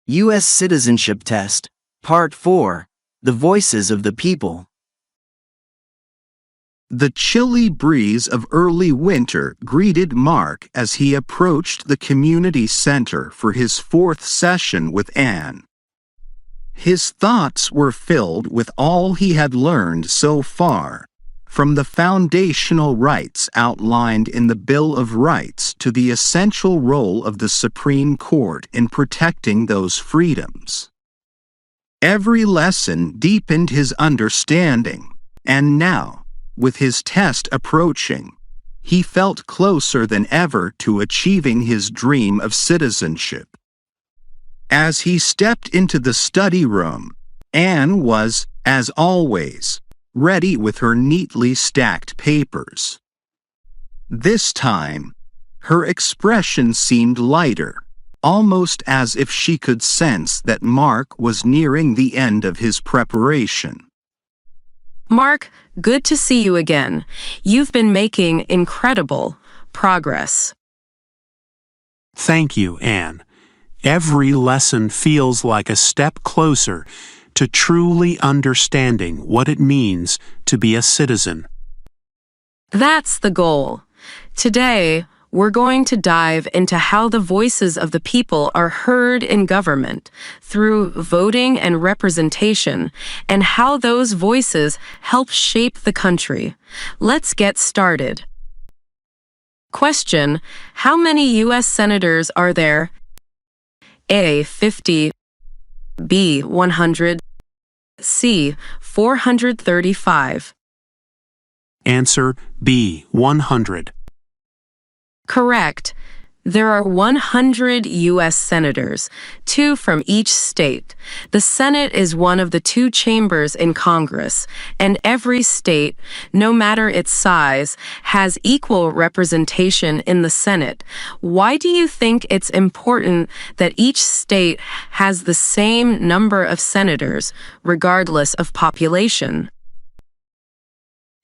U.S. Citizenship Test, Part 4, The Voices of the People. The chilly breeze of early winter greeted Mark as he approached the community center for his fourth session with Anne. His thoughts were filled with all he had learned so far, from the foundational rights outlined in the Bill of Rights to the essential role of the Supreme Court in protecting those freedoms. Every lesson deepened his understanding, and now, with his test approaching, he felt closer than ever to achieving his dream of citizenship. As he stepped into the study room, Anne was, as always, ready with her neatly stacked papers. This time, her expression seemed lighter, almost as if she could sense that Mark was nearing the end of his preparation. Mark, good to see you again. You've been making incredible progress. Thank you, Anne. Every lesson feels like a step closer to truly understanding what it means to be a citizen. That's the goal. Today, we're going to dive into how the voices of the people are heard in government through voting and representation, and how those voices help shape the country. Let's get started. Question: how many U.S. senators are there? A. 50, B. 100, C. 435. Answer B. 100. Correct. There are 100 U.S. senators, 2 from each state. The Senate is one of the 2 chambers in Congress, and every state, no matter its size, has equal representation in the Senate. Why do you think it's important that each state has the same number of senators, regardless of population?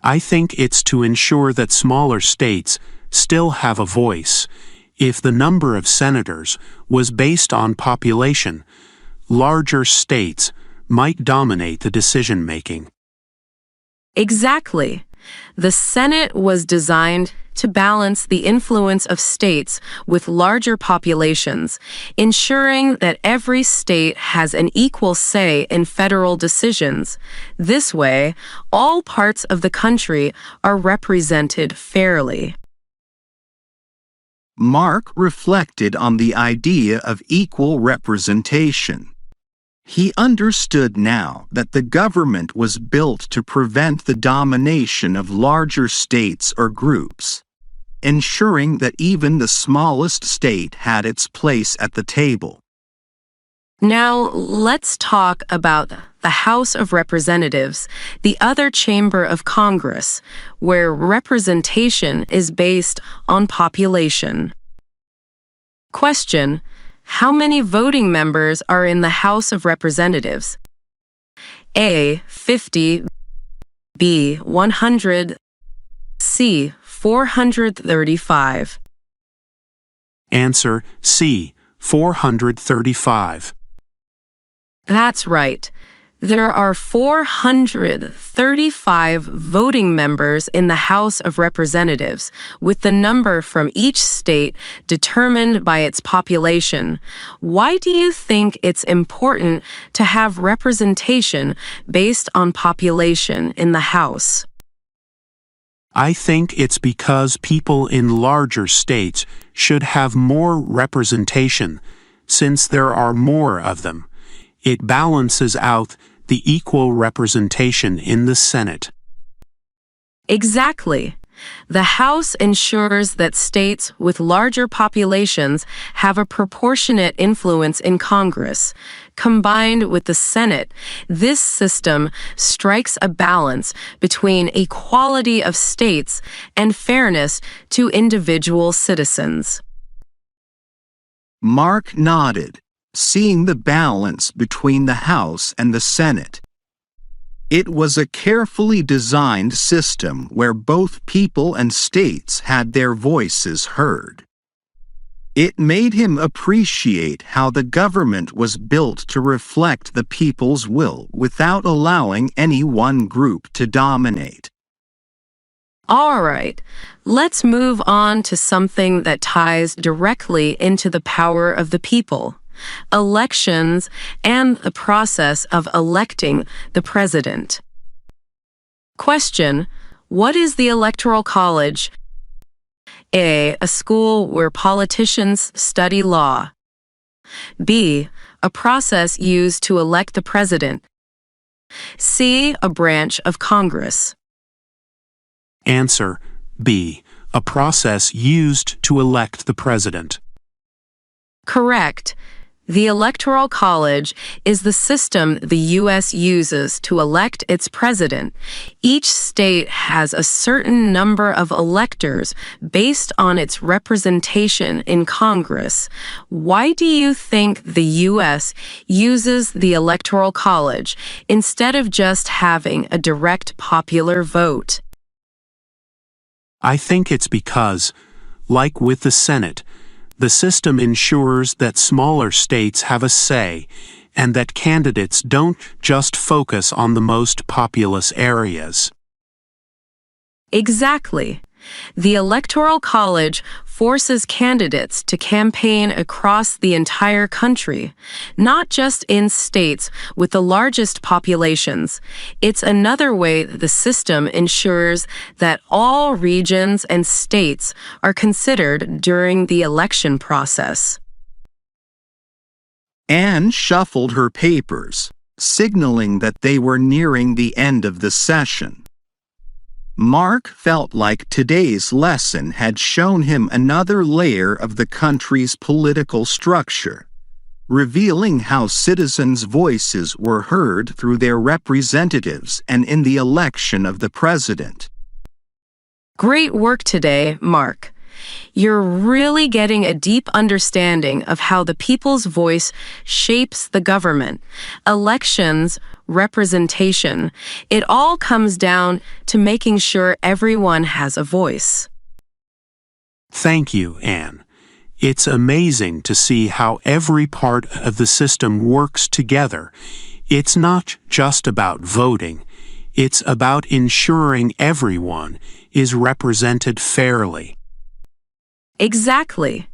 I think it's to ensure that smaller states still have a voice. If the number of senators was based on population, larger states might dominate the decision-making. Exactly. The Senate was designed to balance the influence of states with larger populations, ensuring that every state has an equal say in federal decisions. This way, all parts of the country are represented fairly. Mark reflected on the idea of equal representation. He understood now that the government was built to prevent the domination of larger states or groups, ensuring that even the smallest state had its place at the table. Now, let's talk about the House of Representatives, the other chamber of Congress, where representation is based on population. Question: how many voting members are in the House of Representatives? A. 50, B. 100, C. 435. Answer C. 435. That's right. There are 435 voting members in the House of Representatives, with the number from each state determined by its population. Why do you think it's important to have representation based on population in the House? I think it's because people in larger states should have more representation, since there are more of them. It balances out the equal representation in the Senate. Exactly. The House ensures that states with larger populations have a proportionate influence in Congress. Combined with the Senate, this system strikes a balance between equality of states and fairness to individual citizens. Mark nodded, seeing the balance between the House and the Senate. It was a carefully designed system where both people and states had their voices heard. It made him appreciate how the government was built to reflect the people's will without allowing any one group to dominate. All right, let's move on to something that ties directly into the power of the people: elections and the process of electing the president. Question: what is the Electoral College? A school where politicians study law. B, a process used to elect the president. C, a branch of Congress. Answer B, a process used to elect the president. Correct. The Electoral College is the system the U.S. uses to elect its president. Each state has a certain number of electors based on its representation in Congress. Why do you think the U.S. uses the Electoral College instead of just having a direct popular vote? I think it's because, like with the Senate, the system ensures that smaller states have a say and that candidates don't just focus on the most populous areas. Exactly. The Electoral College forces candidates to campaign across the entire country, not just in states with the largest populations. It's another way the system ensures that all regions and states are considered during the election process. Anne shuffled her papers, signaling that they were nearing the end of the session. Mark felt like today's lesson had shown him another layer of the country's political structure, revealing how citizens' voices were heard through their representatives and in the election of the president. Great work today, Mark. You're really getting a deep understanding of how the people's voice shapes the government. Elections, representation, it all comes down to making sure everyone has a voice. Thank you, Anne. It's amazing to see how every part of the system works together. It's not just about voting. It's about ensuring everyone is represented fairly. Exactly.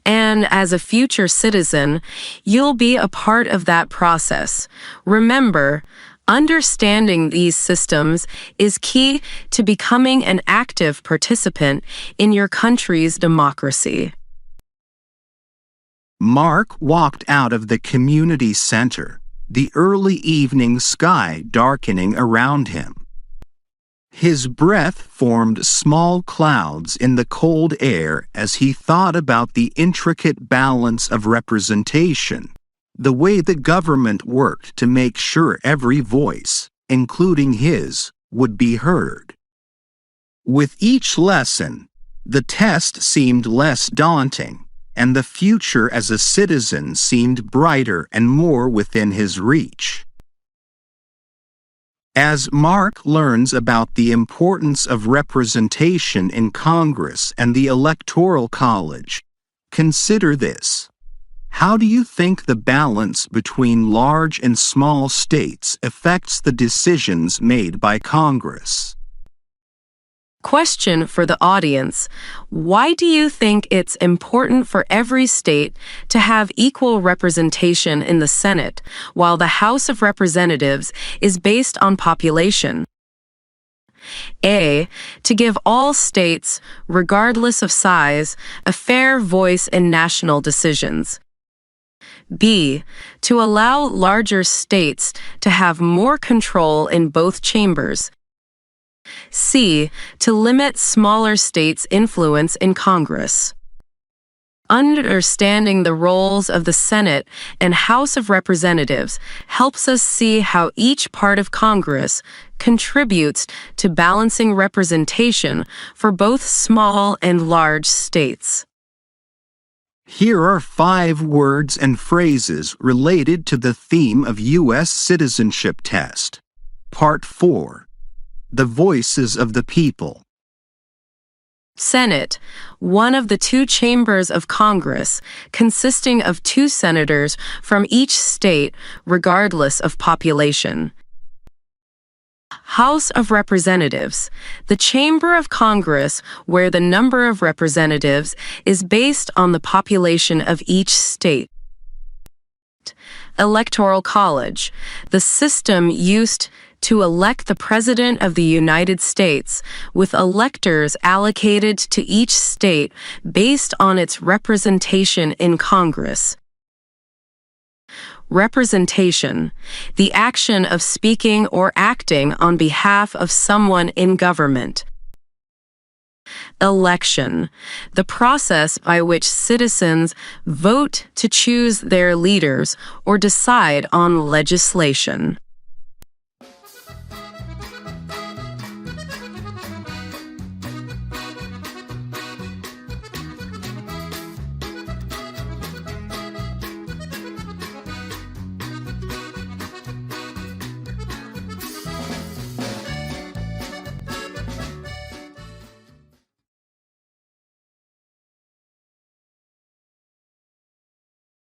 And as a future citizen, you'll be a part of that process. Remember, understanding these systems is key to becoming an active participant in your country's democracy. Mark walked out of the community center, the early evening sky darkening around him. His breath formed small clouds in the cold air as he thought about the intricate balance of representation, the way the government worked to make sure every voice, including his, would be heard. With each lesson, the test seemed less daunting, and the future as a citizen seemed brighter and more within his reach. As Mark learns about the importance of representation in Congress and the Electoral College, consider this. How do you think the balance between large and small states affects the decisions made by Congress? Question for the audience: why do you think it's important for every state to have equal representation in the Senate, while the House of Representatives is based on population? A, to give all states, regardless of size, a fair voice in national decisions. B, to allow larger states to have more control in both chambers. C, to limit smaller states' influence in Congress. Understanding the roles of the Senate and House of Representatives helps us see how each part of Congress contributes to balancing representation for both small and large states. Here are 5 words and phrases related to the theme of U.S. Citizenship Test. Part 4. The Voices of the People. Senate, one of the two chambers of Congress, consisting of 2 senators from each state, regardless of population. House of Representatives, the chamber of Congress where the number of representatives is based on the population of each state. Electoral College, the system used to elect the President of the United States, with electors allocated to each state based on its representation in Congress. Representation, the action of speaking or acting on behalf of someone in government. Election, the process by which citizens vote to choose their leaders or decide on legislation.